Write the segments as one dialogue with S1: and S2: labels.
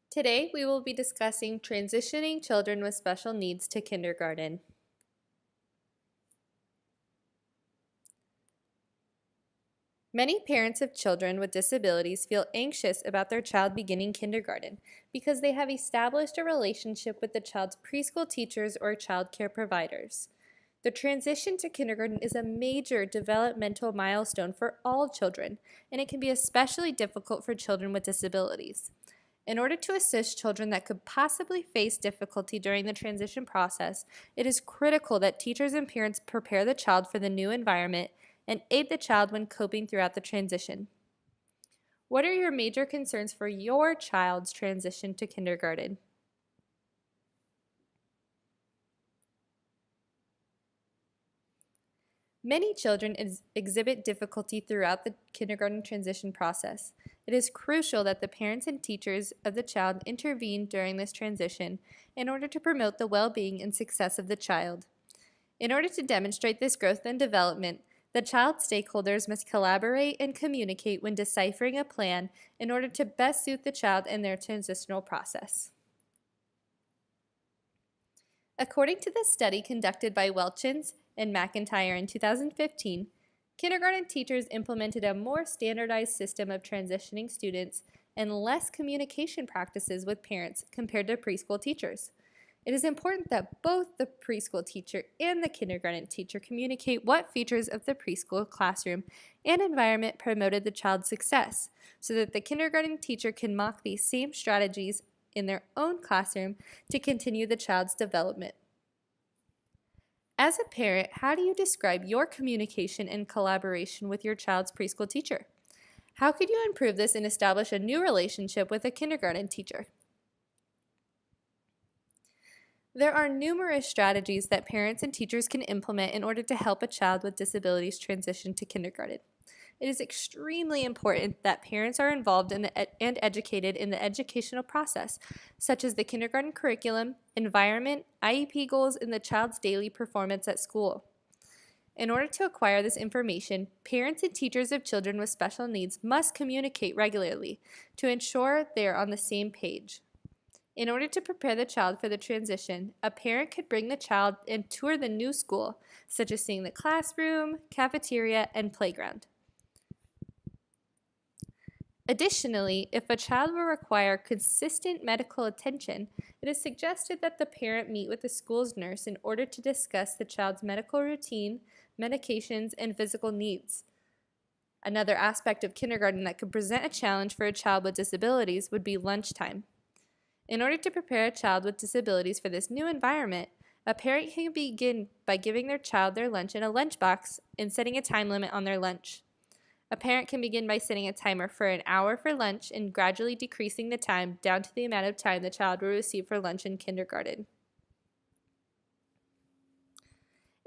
S1: Today, we will be discussing transitioning children with special needs to kindergarten. Many parents of children with disabilities feel anxious about their child beginning kindergarten because they have established a relationship with the child's preschool teachers or child care providers. The transition to kindergarten is a major developmental milestone for all children, and it can be especially difficult for children with disabilities. In order to assist children that could possibly face difficulty during the transition process, it is critical that teachers and parents prepare the child for the new environment and aid the child when coping throughout the transition. What are your major concerns for your child's transition to kindergarten? Many children exhibit difficulty throughout the kindergarten transition process. It is crucial that the parents and teachers of the child intervene during this transition in order to promote the well-being and success of the child. In order to demonstrate this growth and development, the child stakeholders must collaborate and communicate when deciphering a plan in order to best suit the child and their transitional process. According to the study conducted by Welchins and McIntyre in 2015, kindergarten teachers implemented a more standardized system of transitioning students and less communication practices with parents compared to preschool teachers. It is important that both the preschool teacher and the kindergarten teacher communicate what features of the preschool classroom and environment promoted the child's success, so that the kindergarten teacher can mock these same strategies in their own classroom to continue the child's development. As a parent, how do you describe your communication and collaboration with your child's preschool teacher? How could you improve this and establish a new relationship with a kindergarten teacher? There are numerous strategies that parents and teachers can implement in order to help a child with disabilities transition to kindergarten. It is extremely important that parents are involved and educated in the educational process, such as the kindergarten curriculum, environment, IEP goals, and the child's daily performance at school. In order to acquire this information, parents and teachers of children with special needs must communicate regularly to ensure they are on the same page. In order to prepare the child for the transition, a parent could bring the child and tour the new school, such as seeing the classroom, cafeteria, and playground. Additionally, if a child will require consistent medical attention, it is suggested that the parent meet with the school's nurse in order to discuss the child's medical routine, medications, and physical needs. Another aspect of kindergarten that could present a challenge for a child with disabilities would be lunchtime. In order to prepare a child with disabilities for this new environment, a parent can begin by giving their child their lunch in a lunchbox and setting a time limit on their lunch. A parent can begin by setting a timer for an hour for lunch and gradually decreasing the time down to the amount of time the child will receive for lunch in kindergarten.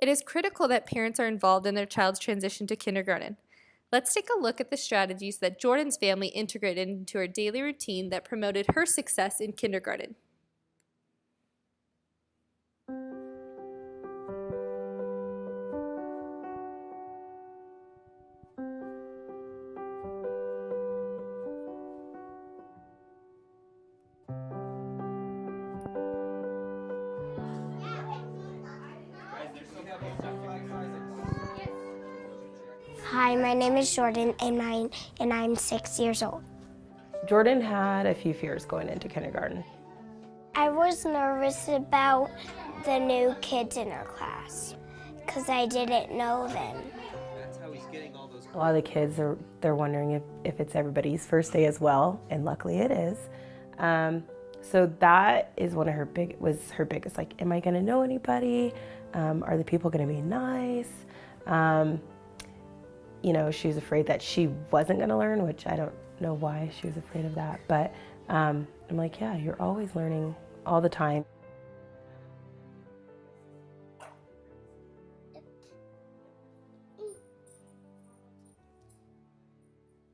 S1: It is critical that parents are involved in their child's transition to kindergarten. Let's take a look at the strategies that Jordan's family integrated into her daily routine that promoted her success in kindergarten.
S2: Hi, my name is Jordan and I'm 6 years old.
S3: Jordan had a few fears going into kindergarten.
S2: I was nervous about the new kids in our class because I didn't know them.
S3: A lot of the kids they're wondering if it's everybody's first day as well, and luckily it is. So that is one of her biggest, like, am I gonna know anybody? Are the people gonna be nice? You know, she was afraid that she wasn't gonna learn, which I don't know why she was afraid of that, but I'm like, yeah, you're always learning all the time.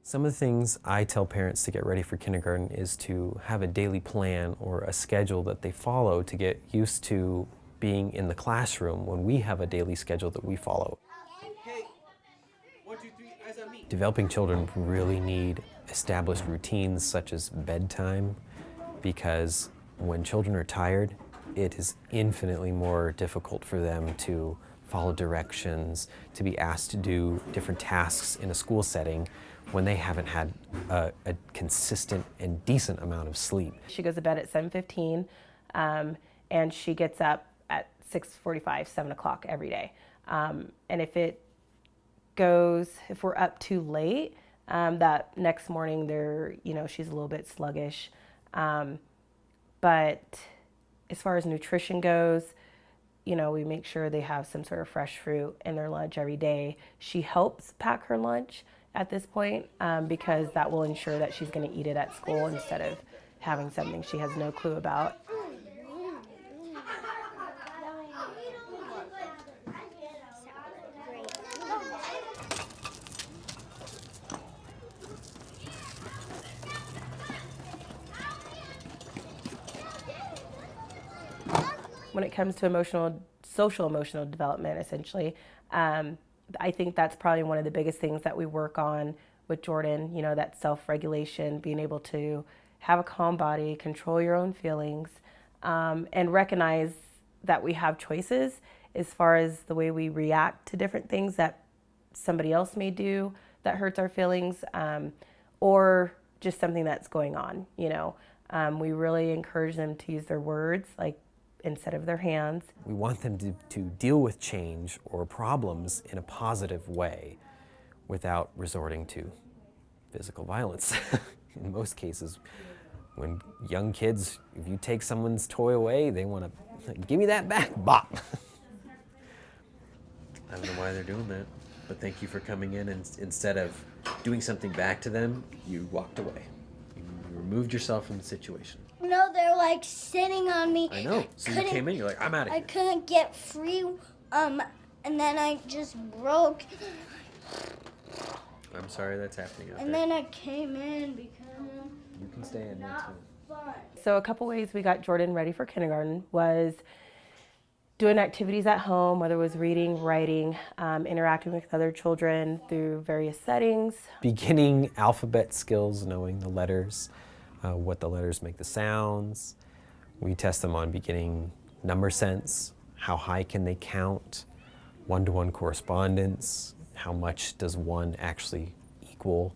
S4: Some of the things I tell parents to get ready for kindergarten is to have a daily plan or a schedule that they follow to get used to being in the classroom when we have a daily schedule that we follow. Developing children really need established routines such as bedtime, because when children are tired, it is infinitely more difficult for them to follow directions, to be asked to do different tasks in a school setting when they haven't had a consistent and decent amount of sleep.
S3: She goes to bed at 7:15, and she gets up at 6:45, 7 o'clock every day. And if we're up too late, that next morning she's a little bit sluggish. But as far as nutrition goes, we make sure they have some sort of fresh fruit in their lunch every day. She helps pack her lunch at this point because that will ensure that she's going to eat it at school instead of having something she has no clue about. When it comes to social emotional development, essentially, I think that's probably one of the biggest things that we work on with Jordan, that self-regulation, being able to have a calm body, control your own feelings, and recognize that we have choices as far as the way we react to different things that somebody else may do that hurts our feelings, or just something that's going on, We really encourage them to use their words, instead of their hands.
S4: We want them to deal with change or problems in a positive way without resorting to physical violence. In most cases, when young kids, if you take someone's toy away, they want to, give me that back, bop. I don't know why they're doing that, but thank you for coming in, and instead of doing something back to them, you walked away. You removed yourself from the situation.
S2: No, they're sitting on me.
S4: I know. So you came in, you're like, I'm out of here.
S2: I couldn't get free, and then I just broke.
S4: I'm sorry that's happening out there.
S2: And then I came in because
S4: You can stay in there too.
S2: fun.
S3: So a couple ways we got Jordan ready for kindergarten was doing activities at home, whether it was reading, writing, interacting with other children through various settings.
S4: Beginning alphabet skills, knowing the letters, what the letters make the sounds. We test them on beginning number sense, how high can they count, one-to-one correspondence, how much does one actually equal.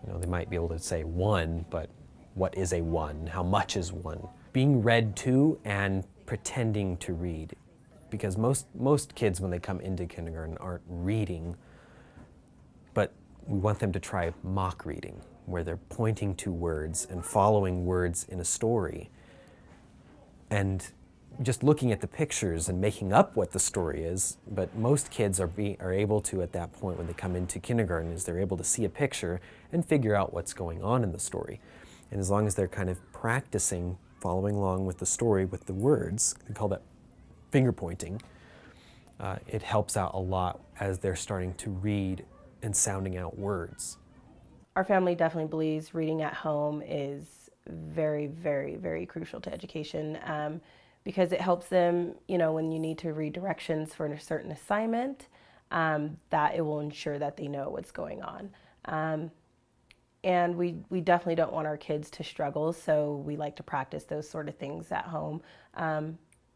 S4: They might be able to say one, but what is a one? How much is one? Being read to and pretending to read. Because most kids, when they come into kindergarten, aren't reading, but we want them to try mock reading, where they're pointing to words and following words in a story and just looking at the pictures and making up what the story is. But most kids are able to, at that point when they come into kindergarten, is they're able to see a picture and figure out what's going on in the story. And as long as they're kind of practicing following along with the story with the words, we call that finger pointing, it helps out a lot as they're starting to read and sounding out words.
S3: Our family definitely believes reading at home is very, very, very crucial to education because it helps them, when you need to read directions for a certain assignment, that it will ensure that they know what's going on. And we definitely don't want our kids to struggle, so we like to practice those sort of things at home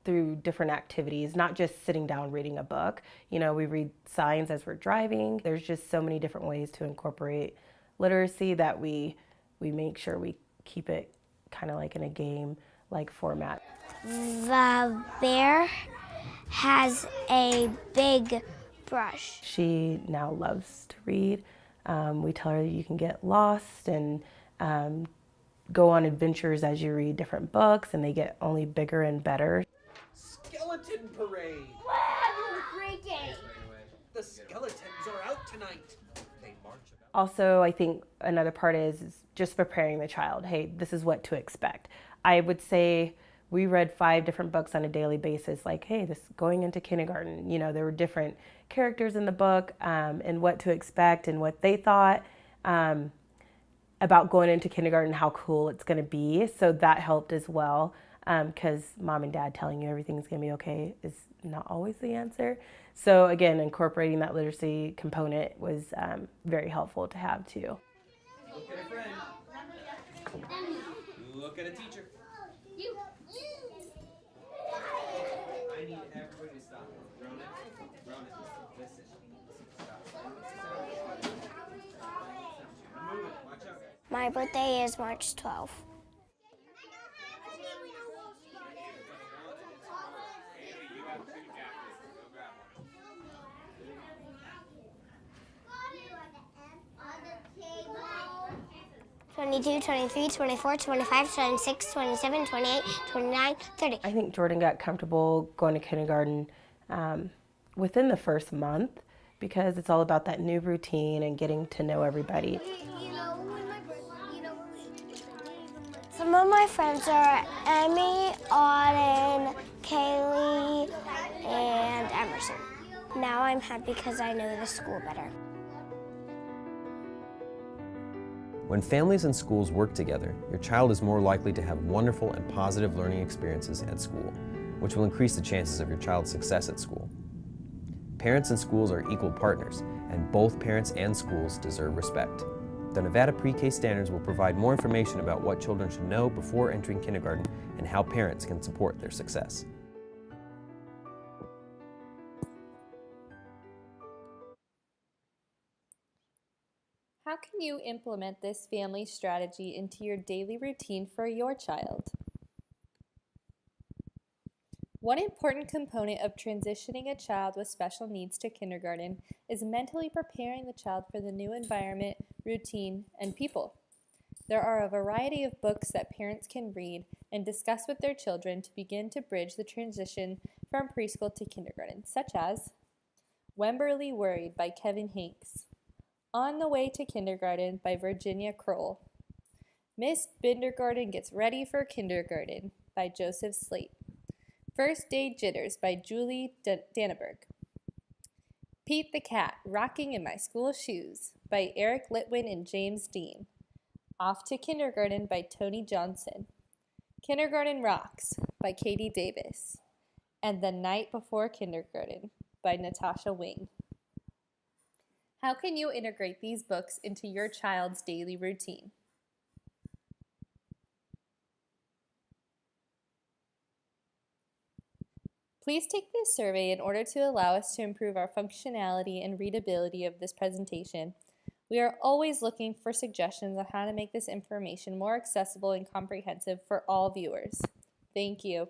S3: through different activities, not just sitting down reading a book. We read signs as we're driving. There's just so many different ways to incorporate literacy that we make sure we keep it kind of like in a game-like format.
S2: The bear has a big brush.
S3: She now loves to read. We tell her you can get lost and go on adventures as you read different books, and they get only bigger and better.
S5: Skeleton parade!
S2: Wow, freaking!
S5: The skeletons are out tonight. They march about.
S3: Also, I think another part is just preparing the child. Hey, this is what to expect. I would say we read 5 different books on a daily basis, like, hey, this going into kindergarten. There were different characters in the book and what to expect and what they thought about going into kindergarten, how cool it's going to be. So that helped as well, because mom and dad telling you everything's going to be okay is not always the answer. So again, incorporating that literacy component was very helpful to have too.
S5: Look at a friend. Look at a teacher. I need everybody to stop. Ronan, listen. Stop. Move it. Watch out.
S2: My birthday is March 12th.
S5: You have 2 jackets. Go grab one.
S2: 22, 23, 24, 25, 26, 27, 28, 29, 30.
S3: I think Jordan got comfortable going to kindergarten within the first month because it's all about that new routine and getting to know everybody.
S2: Some of my friends are Emmy, Auden, Kaylee, and Emerson. Now I'm happy because I know the school better.
S4: When families and schools work together, your child is more likely to have wonderful and positive learning experiences at school, which will increase the chances of your child's success at school. Parents and schools are equal partners, and both parents and schools deserve respect. The Nevada Pre-K Standards will provide more information about what children should know before entering kindergarten and how parents can support their success.
S1: How can you implement this family strategy into your daily routine for your child? One important component of transitioning a child with special needs to kindergarten is mentally preparing the child for the new environment, routine, and people. There are a variety of books that parents can read and discuss with their children to begin to bridge the transition from preschool to kindergarten, such as Wemberly Worried by Kevin Hanks, On the Way to Kindergarten by Virginia Kroll, Miss Bindergarten Gets Ready for Kindergarten by Joseph Slate, First Day Jitters by Julie Danneberg, Pete the Cat, Rocking in My School Shoes by Eric Litwin and James Dean, Off to Kindergarten by Tony Johnson, Kindergarten Rocks by Katie Davis, and The Night Before Kindergarten by Natasha Wing. How can you integrate these books into your child's daily routine? Please take this survey in order to allow us to improve our functionality and readability of this presentation. We are always looking for suggestions on how to make this information more accessible and comprehensive for all viewers. Thank you.